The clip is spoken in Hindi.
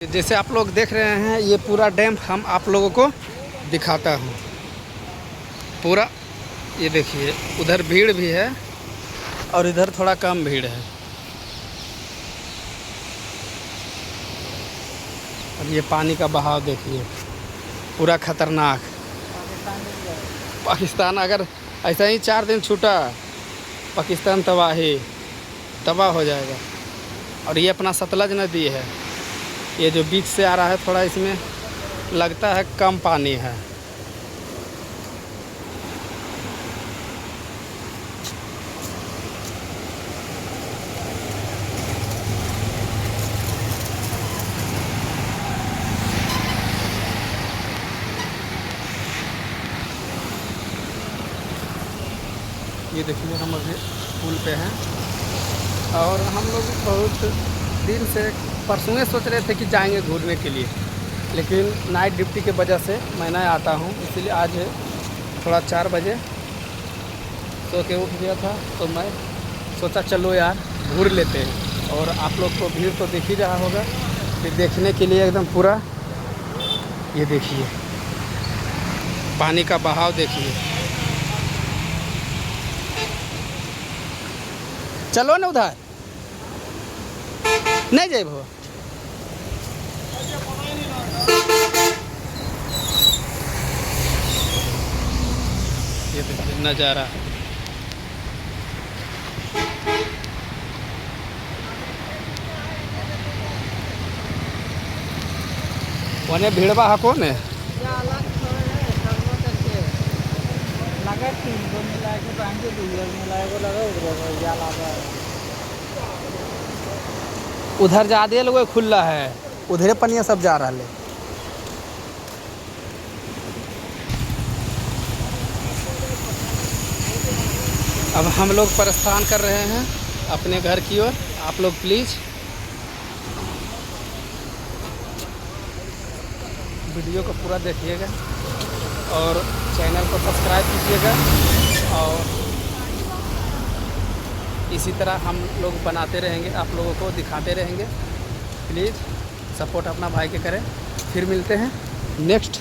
जैसे आप लोग देख रहे हैं ये पूरा डैम हम आप लोगों को दिखाता हूँ पूरा। ये देखिए उधर भीड़ भी है और इधर थोड़ा कम भीड़ है। और ये पानी का बहाव देखिए पूरा खतरनाक। पाकिस्तान अगर ऐसा ही 4 दिन छूटा पाकिस्तान तबाह हो जाएगा। और ये अपना सतलज नदी है, ये जो बीच से आ रहा है थोड़ा इसमें लगता है कम पानी है। ये देखिए हम अभी पुल पे हैं और हम लोग बहुत दिन से परसों सोच रहे थे कि जाएंगे घूमने के लिए, लेकिन नाइट ड्यूटी की वजह से मैं नहीं आता हूँ, इसलिए आज थोड़ा 4 बजे सो के उठ गया था तो मैं सोचा चलो यार घूर लेते हैं। और आप लोग को भीड़ तो दिख ही रहा होगा, फिर देखने के लिए एकदम पूरा ये देखिए पानी का बहाव देखिए। चलो ना उधर नहीं जाए भो। ये देखिए नज़ारा वने भीड़वा हा कौन है। उधर ज़्यादा लोग खुला है, उधरे पनिया सब जा रहा है। अब हम लोग प्रस्थान कर रहे हैं अपने घर की ओर। आप लोग प्लीज़ वीडियो को पूरा देखिएगा और चैनल को सब्सक्राइब कीजिएगा। और इसी तरह हम लोग बनाते रहेंगे, आप लोगों को दिखाते रहेंगे। प्लीज़ सपोर्ट अपना भाई के करें। फिर मिलते हैं नेक्स्ट